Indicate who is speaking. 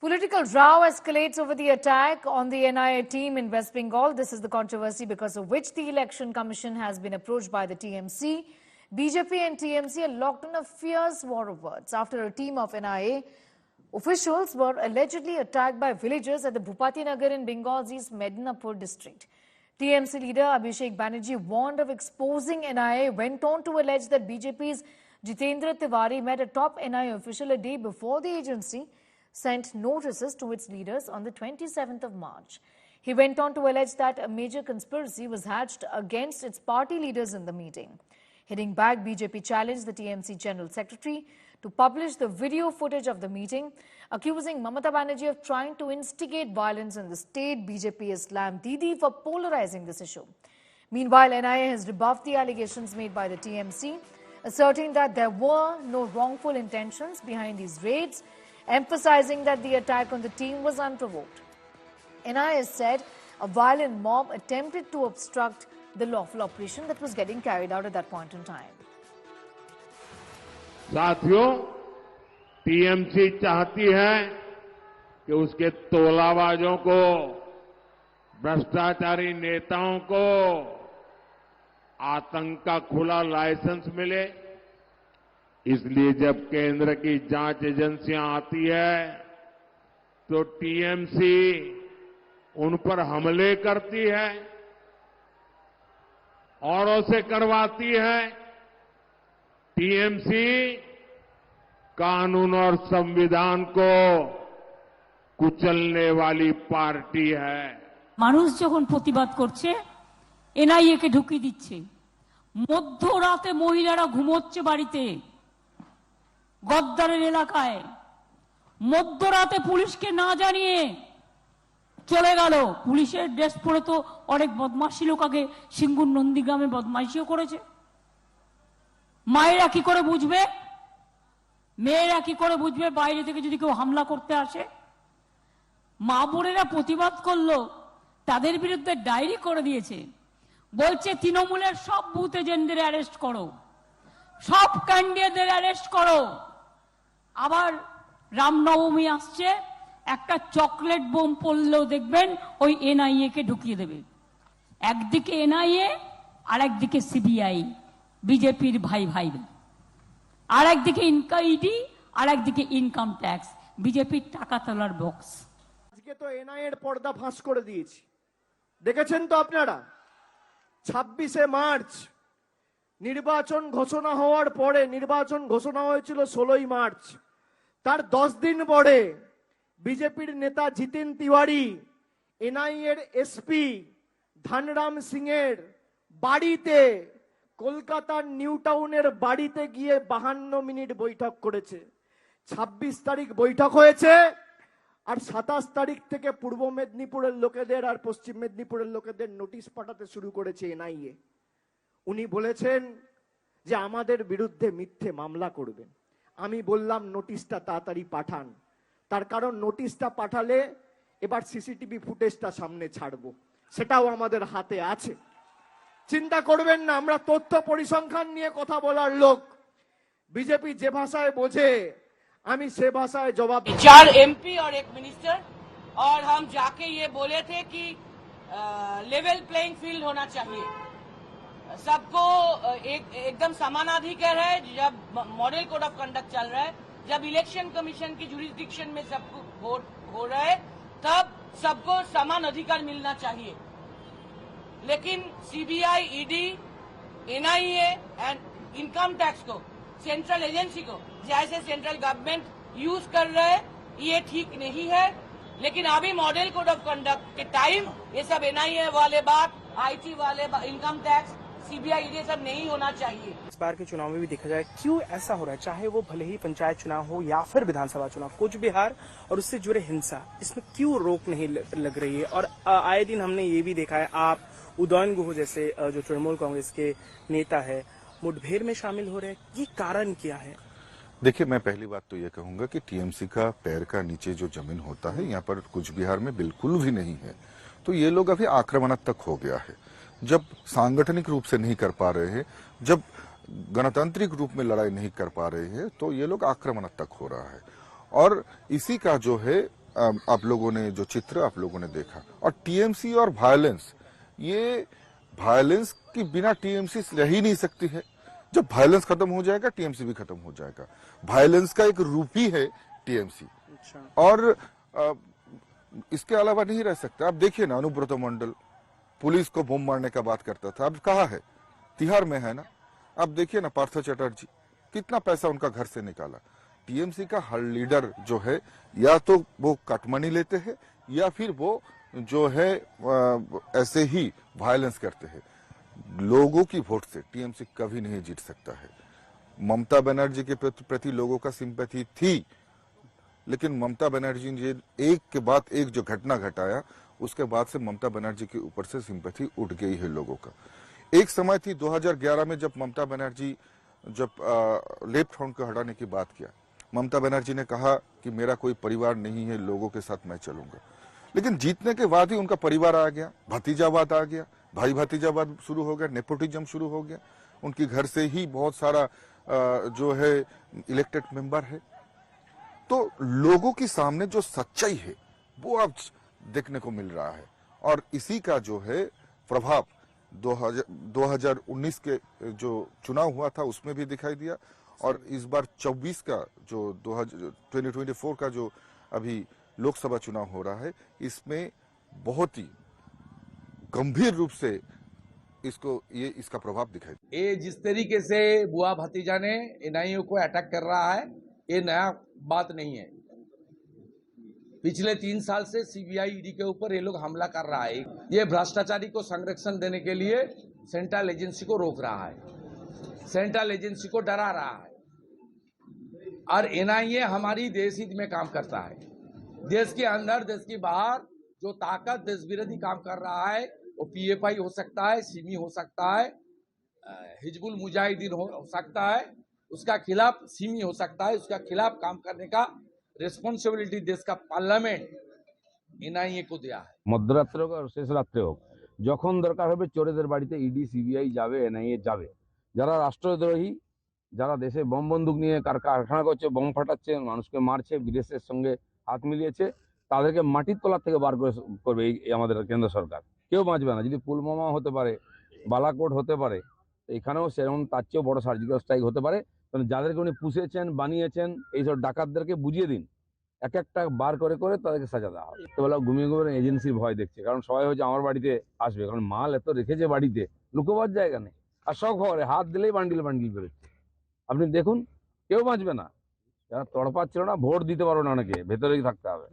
Speaker 1: Political row escalates over the attack on the NIA team in West Bengal. This is the controversy because of which the Election Commission has been approached by the TMC. BJP and TMC are locked in a fierce war of words after a team of NIA officials were allegedly attacked by villagers at the Bhupati Nagar in Bengal's East Medinapur district. TMC leader Abhishek Banerjee warned of exposing NIA, went on to allege that BJP's Jitendra Tiwari met a top NIA official a day before the agency sent notices to its leaders on the 27th of March. He went on to allege that a major conspiracy was hatched against its party leaders in the meeting. Hitting back, BJP challenged the TMC General Secretary to publish the video footage of the meeting, accusing Mamata Banerjee of trying to instigate violence in the state. BJP has slammed Didi for polarizing this issue. Meanwhile, NIA has rebuffed the allegations made by the TMC, asserting that there were no wrongful intentions behind these raids, emphasizing that the attack on the team was unprovoked. NIA said a violent mob attempted to obstruct the lawful operation that was getting carried out at that point in time.
Speaker 2: साथियों, TMC चाहती है कि उसके तोलाबाजों को, भ्रष्टाचारी नेताओं को आतंक का खुला लाइसेंस मिले। इसलिए जब केंद्र की जांच एजेंसियां आती है तो टीएमसी उन पर हमले करती है, औरों से करवाती है। टीएमसी कानून और संविधान को कुचलने वाली पार्टी है।
Speaker 3: মানুষ যখন প্রতিবাদ করছে এনআইএ কে ঢুকিয়ে দিচ্ছে, মধ্যরাতে মহিলারা ঘুমোচ্ছে বাড়িতে, গদ্দারের এলাকায় মধ্যরাতে পুলিশকে না জানিয়ে চলে গেল। পুলিশের ড্রেস পরে তো অনেক বদমাশি লোক আগে সিঙ্গুর নন্দীগ্রামে বদমাইশিও করেছে। মায়েরা কি করে বুঝবে, মেয়েরা কি করে বুঝবে বাইরে থেকে যদি কেউ হামলা করতে আসে? মা বোনেরা প্রতিবাদ করলো, তাদের বিরুদ্ধে ডায়েরি করে দিয়েছে, বলছে তৃণমূলের সব বুথ এজেন্টদের অ্যারেস্ট করো, সব ক্যান্ডিডেটদের অ্যারেস্ট করো। আবার রামনবমী আসছে, একটা চকলেট বোম পড়লেও দেখবেন ওই এনআইএ কে ঢুকিয়ে দেবে। একদিকে এনআইএ আর একদিকে সিবিআই, বিজেপির ভাই ভাই, আর একদিকে ইডি আর একদিকে ইনকাম ট্যাক্স, বিজেপির টাকা তোলার বক্স।
Speaker 4: আজকে তো এনআইএ এর পর্দা ফাঁস করে দিয়েছি, দেখেছেন তো আপনারা। 26শে মার্চ নির্বাচন ঘোষণা হওয়ার পরে, নির্বাচন ঘোষণা হয়েছিল 16ই মার্চ, তার 10 দিন পরে বিজেপির নেতা জিতেন তিওয়ারি এনআইএ এর এসপি ধনরাম সিং এর বাড়িতে, কলকাতার নিউ টাউনের বাড়িতে গিয়ে 52 মিনিট বৈঠক করেছে। 26 তারিখ বৈঠক হয়েছে, আর 27 তারিখ থেকে পূর্ব মেদিনীপুরের লোকেদের আর পশ্চিম মেদিনীপুরের লোকেদের নোটিশ পাঠাতে শুরু করেছে এনআইএ। উনি বলেছেন যে আমাদের বিরুদ্ধে মিথ্যে মামলা করবেন। আমি বললাম নোটিশটা তাড়াতাড়ি পাঠান, তার কারণ নোটিশটা পাঠালে এবার সিসিটিভি ফুটেজটা সামনে ছাড়বো, সেটাও আমাদের হাতে আছে। চিন্তা করবেন না, আমরা তথ্য পরিসংখ্যান নিয়ে কথা বলার লোক। বিজেপি যে ভাষায় বোঝে আমি সে ভাষায় জবাব।
Speaker 5: 4 एमपी और 1 मिनिस्टर, और हम जाके ये बोले थे कि लेवल प्लेइंग फील्ड होना चाहिए, सबको एकदम समानाधिकार है। जब मॉडल कोड ऑफ कंडक्ट चल रहा है, जब इलेक्शन कमीशन की जुरिस्डिक्शन में सबको वोट हो रहा है, तब सबको समान अधिकार मिलना चाहिए। लेकिन CBI, ED, NIA and income tax को, सेंट्रल एजेंसी को जैसे सेंट्रल गवर्नमेंट यूज कर रहा है, ये ठीक नहीं है। लेकिन अभी मॉडल कोड ऑफ कंडक्ट के टाइम ये सब एनआईए वाले बात, आईटी वाले इनकम टैक्स, सीबीआई, ये सब नहीं होना चाहिए।
Speaker 6: इस बार के चुनाव में भी देखा जाए क्यों ऐसा हो रहा है, चाहे वो भले ही पंचायत चुनाव हो या फिर विधानसभा चुनाव, कुछ बिहार और उससे जुड़े हिंसा, इसमें क्यों रोक नहीं लग रही है? और आए दिन हमने ये भी देखा है, आप उदयन गुह जैसे जो तृणमूल कांग्रेस के नेता है मुठभेड़ में शामिल हो रहे हैं, ये कारण क्या है?
Speaker 7: देखिए, मैं पहली बात तो ये कहूंगा कि टीएमसी का पैर का नीचे जो जमीन होता है यहाँ पर कुछ बिहार में बिल्कुल भी नहीं है। तो ये लोग अभी आक्रामणात्मक हो गया है। जब सांगठनिक रूप से नहीं कर पा रहे हैं, जब गणतांत्रिक रूप में लड़ाई नहीं कर पा रहे हैं, तो ये लोग आक्रामणात्मक हो रहा है। और इसी का जो है आप लोगों ने जो चित्र आप लोगों ने देखा। और टीएमसी और वायलेंस, ये वायलेंस के बिना टीएमसी रह ही नहीं सकती है। जब वायलेंस खत्म हो जाएगा टीएमसी भी खत्म हो जाएगा। वायलेंस का एक रूप ही है टीएमसी। और इसके अलावा नहीं रह सकता। आप देखिए ना, अनुब्रत मंडल पुलिस को बम मारने का बात करता था, अब कहाँ है? तिहाड़ में है ना। अब देखिए ना, पार्थ चटर्जी, कितना पैसा उनका घर से निकाला। टीएमसी का हर लीडर जो है, या तो वो कटमनी लेते हैं या फिर वो जो है ऐसे ही वायलेंस करते हैं। लोगों की वोट से टीएमसी कभी नहीं जीत सकता है। ममता बनर्जी के प्रति लोगों का सिंपैथी थी, लेकिन ममता बनर्जी ने एक के बाद एक जो घटना घटाया, उसके बाद से ममता बनर्जी के ऊपर से सिंपैथी उठ गई है लोगों का। एक समय थी 2011 में, जब ममता बनर्जी लेफ्ट फ्रंट को हटाने की बात किया, ममता बनर्जी ने कहा कि मेरा कोई परिवार नहीं है, लोगों के साथ मैं चलूंगा। लेकिन जीतने के बाद ही उनका परिवार आ गया, भतीजावाद आ गया, भाई भतीजावाद शुरू हो गया, नेपोटिज्म शुरू हो गया। उनकी घर से ही बहुत सारा जो है इलेक्टेड मेंबर है। तो लोगों के सामने जो सच्चाई है वो अब देखने को मिल रहा है, और इसी का जो है प्रभाव 2019 के जो चुनाव हुआ था उसमें भी दिखाई दिया, और इस बार 24 का जो 2024 का जो अभी लोकसभा चुनाव हो रहा है, इसमें बहुत ही गंभीर रूप से इसका प्रभाव दिखाई दिया।
Speaker 8: ये जिस तरीके से बुआ भतीजा ने एनआईए को अटैक कर रहा है, ये नया बात नहीं है। पिछले 3 साल से सीबीआई ईडी के ऊपर ये लोग हमला कर रहा है। ये भ्रष्टाचारी को संरक्षण देने के लिए सेंट्रल एजेंसी को रोक रहा है, सेंट्रल एजेंसी को डरा रहा है। और एनआईए हमारी देश हित में काम करता है। देश के अंदर, देश के बाहर जो ताकत देश विरोधी काम कर रहा है, वो पीएफआई हो सकता है, सिमी हो सकता है, हिजबुल मुजाहिदीन हो सकता है, उसका खिलाफ सिमी हो सकता है, उसका खिलाफ काम करने का রেসপন্সিবিলিটি দেশ का পার্লামেন্ট এনআইএ को दिया है।
Speaker 9: মধ্যরাত্রে হোক আর শেষ রাত্রে হোক, যখন দরকার হবে চোরেদের বাড়িতে ইডি সিবিআই যাবে, এনআইএ যাবে। যারা রাষ্ট্রদ্রোহী, যারা দেশে বম বন্দুক নিয়ে কারখানা করছে, বম ফাটাচ্ছে, মানুষকে মারছে, বিদেশের সঙ্গে হাত মিলিয়েছে, তাদেরকে মাটির তলা থেকে বার করবে এই আমাদের কেন্দ্র সরকার। কেউ বাঁচবে না। যদি পুলওয়ামা হতে পারে, বালাকোট হতে পারে, এখানেও সেরকম তার চেয়েও বড় সার্জিক্যাল স্ট্রাইক হতে পারে। যাদেরকে উনি পুষেছেন, বানিয়েছেন, এইসব ডাকাতদেরকে বুঝিয়ে দিন, এক একটা বার করে করে তাদেরকে সাজা দেওয়া হবে। তো বলা ঘুমিয়ে ঘুমিয়ে এজেন্সির ভয় দেখছে, কারণ সবাই হচ্ছে আমার বাড়িতে আসবে, কারণ মাল এত রেখেছে বাড়িতে, লুকোবার জায়গা নেই। আর সব খবরে হাত দিলেই বান্ডিল বান্ডিল বেরোচ্ছে। আপনি দেখুন, কেউ বাঁচবে না। যারা তড়পাচ্ছিল না, ভোট দিতে পারো না, অনেকে ভেতরেই থাকতে হবে।